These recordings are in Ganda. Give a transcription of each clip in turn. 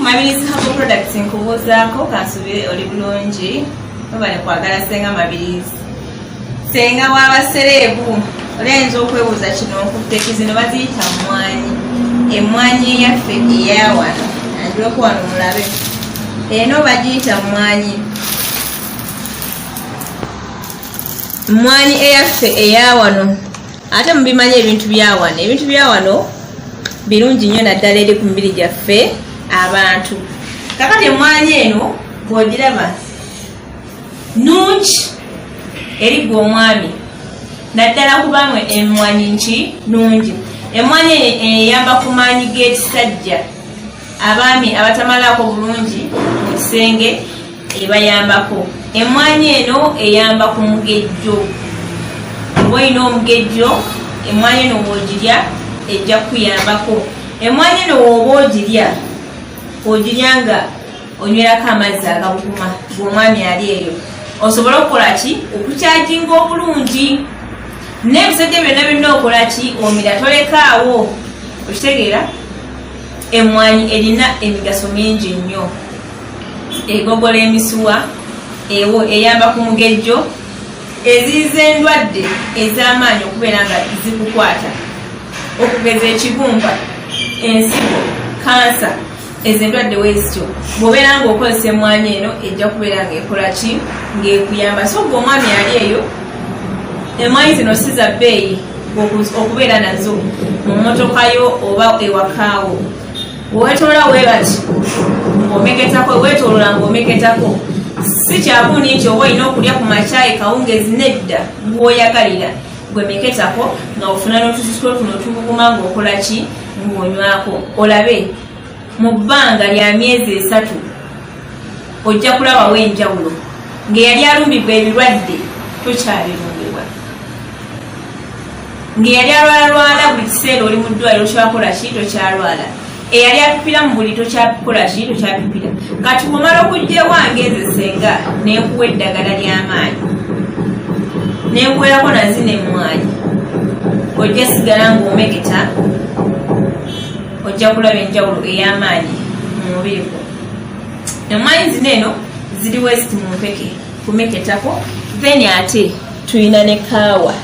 5MINUTES Herbal Products nkubuuzaako kansubire oli bulungi oba ne kwagala senga 5MINUTES senga w'abasereebu olenza okwebuuza kino nkutteki zino baziyita mmwanyi emmwanyi eyaffe eyawano anjuleko wano mulabe eno bagiyita mmwanyi eyaffe eyawano ate mubimanyi ebintu byawano birungi nnyo naddala eri ku mibiri gyaffe abantu kakati emmwanyi eno bw'ogiraba nungi eri gwe omwami naddala kubamwe emmwanyi nki nungi emmwanyi eyamba ku maanyi g'ekisajja abaami abatamalaako bulungi mu kisenge ebayambako emmwanyi eno eyamba ku mugejjo oba olina omugejjo emmwanyi eno bw'ogirya ejja kukuyambako emmwanyi eno bw'oba ogirya nga onywerako amazzi agabuguma bw'omwami ali eyo osobola okukola ki okukyajinga obulungi n'ebisejje byonna okola ki omira tolekaawo okitegeera emmwanyi erina emigaso mingi nnyo egogola emisuwa eyamba ku mugejjo eziyiza endwadde ez'amaanyi okubeera nga zikukwata okugeza ekibumba ensigo kansa ezo endwadde weezityo bw'obeera ng'okozesa emmwanyi eno ejja kubeera ng'ekola ki ng'ekuyamba so gwe omwami ali eyo emmwanyi zino si za bbeeyi okubeera nazo mu mmotoka yo oba ewakaawo weetoola weebati ng'omeketako weetoolola ng'omeketako si kyabuuni nti oba olina okulya ku makyayi kawungezi nedda ng'oyagalira gwemeketako nga ofuna n'otusitula tuno tubuguma ng'okola ki ng'onywako olabe mu bbanga lya myezi 3 ojja kulabawo enjawulo ng'eyali alumbibwa ebirwadde tokyabirumbibwa ng'eyali alwalalwala buli kiseera oli mu ddwaliro tokyakola ki tokyalwala eyali apipira mu buli tokyakola ki tokyapipira kati bw'omala okujja ewange nze senga n'enkuwa eddagala ly'amaanyi n'enkuwerako nazino emmwanyi ojja sigala ng'omeketa ojja kulaba enjawulo ey'amaanyi mu mubiri gwo emmwanyi zino eno ziri west mu mpeke kumeketako then ate tulina ne kaawa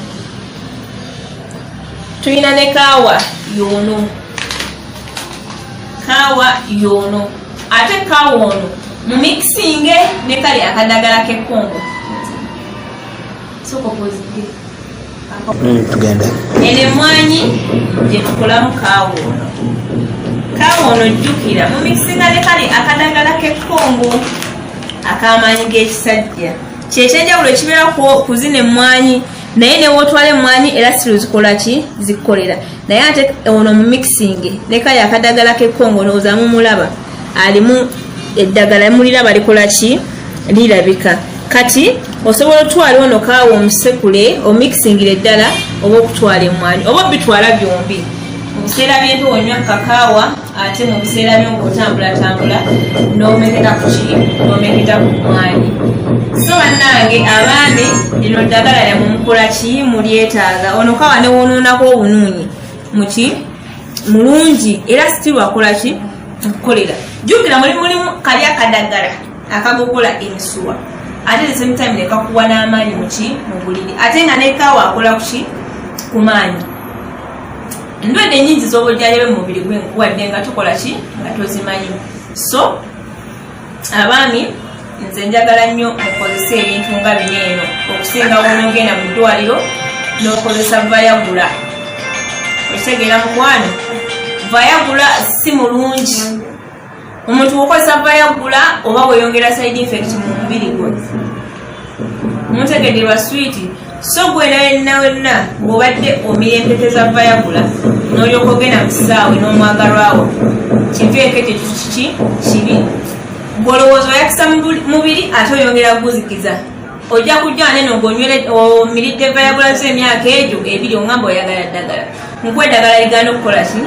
yono ate kaawa ono mu mixinge ne kali akadagala k'ekkongo tugenda eno emmwanyi gye tukolamu kaawa ono jjukira mu mixinga ne kali akadagala k'ekkongo ak'amaanyi g'ekisajja kyekyenjawulo ekibeera ku zino emmwanyi naye ne wootwala emmwanyi era siru zikola ki zikukolera naye ate ono mu mixing ne kali akadagala k'ekkongo n'ozaamu mulaba alimu eddagala muliraba likola ki lirabika kati osobola otwala ono kaawa omusekule omixingire ddala oba okutwala emmwanyi oba bitwala byombi mu biseera by'empewo onywa kakaawa ate mu biseera by'okutambulatambula n'omeketa ku ki n'omeketa ku mmwanyi so bannange abaami lino ddagala lya mumukola ki mulyetaaga ono kaawa ne wonoonako obunuunyi muki mulungi era sitirwakola ki okukolera jjukira mulimu kali akadagala akagogola emisuwa ate the same time nekakuwa n'amaanyi muki mu buliri ate nga nekaawa akola kuki ku maanyi endwadde ennyingi z'obujjanjabi mu mubiri gwenkuwadde nga tukola ki nga tozimanyi so abaami nze njagala nnyo okozesa ebintu nga bino eno okusinga wonogenda mu ddwaliro n'okozesa vayagula okitegeera mukwano vayagula si mulungi omuntu okozesa vayagula oba bweyongera side effect mu mubiri gwe mutegeddwa swiiti so gwe wenna ng'obadde omira empete za vayagula n'olyoka ogenda mu kisaawe n'omwagalwawo kiveeko ekyo kiki kibi ng'olowooza oyakisa mubiri ate oyongera guzikiza ojja kujja neno ng'omiridde vayagula z'emyaka egyo ebiri ongamba oyagala ddagala nkuwa eddagala ligenda okukola ki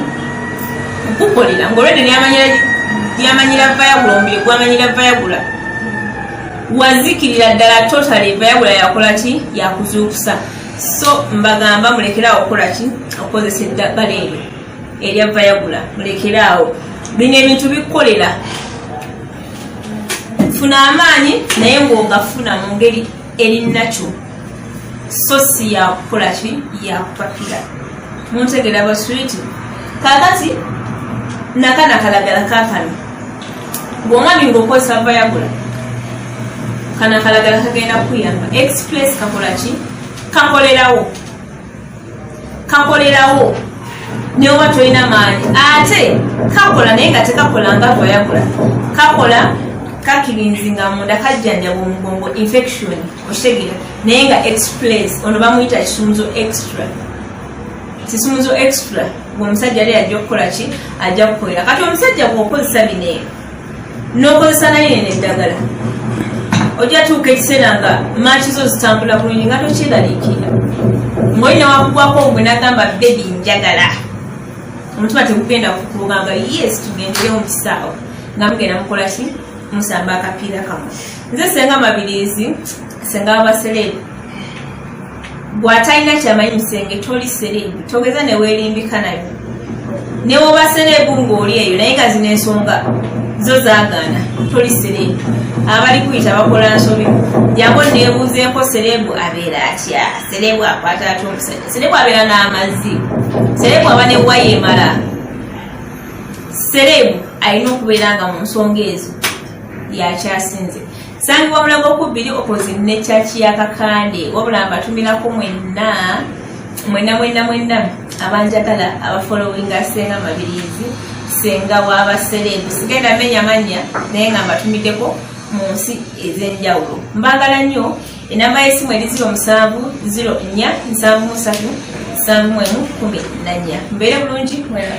okukolera ng'olwedde lyamanyira vayagula omubiri gwamanyira vayagula wazikirira ddala totally vayagula yakola ki yakuzuukusa so mbagamba mulekerawo okukola ki okukozesa eddagala eryo erya vayagula mulekerawo bino ebintu bikukolera nfuna amaanyi naye ng'ogafuna mu ngeri erinakyo so si yakukola ki yakupapira muntegera abaswiti kakati nakanakalagala kakano bw'omwami ng'okozesa vayagula kanakalagala kagenda kuyamba express kakola ki kakolerawo ne oba tolina maanyi ate kakola naye nga tekakola nga vayagula kakola kakirinzinga munda kajjanjaba omugongo infection okitegera naye nga express ono bamuyita kisumuzo extra bw'omusajja ali ajja okukola ki ajja kukolera kati omusajja bw'okozesa bineeyo n'okozesa naye n'eddagala ojja tuuka ekiseera nga maaki zo zitambula bulungi nga tokyeraliikira ng'olina wakugwako ogwe n'agamba bebi njagala omutima tegugenda kukubuganga yes tugendere mu kisaawo nga mugenda mukola ki musamba akapiira kamwe nze senga mabirizi senga wabaselebu bw'atalina kyamanyi musenge toli selebu togeza neweerimbika nayo newoba selebu ng'oli eyo naye nga zino ensonga zo zaagaana toli selebu abali kuyita bakola nsobi jangu neebuuzeeko selebu abeera atya selebu akwata ati omusajja selebu abeera n'amazzi selebu aba ne waya emala selebu alina okubeera nga mu nsonga ezo yakyasinze sangibwa mulago 2 opposite ne church ya Kakande wabula mbatumirako mwenna abanjagala abafollowinga senga mabirizi senga w'abaselebu sigenda menya manya naye nga mbatumiddeko mu nsi ez'enjawulo mbagala nnyo enamba y'essimu eri 07 04 73 71 14 mbeere bulungi mwera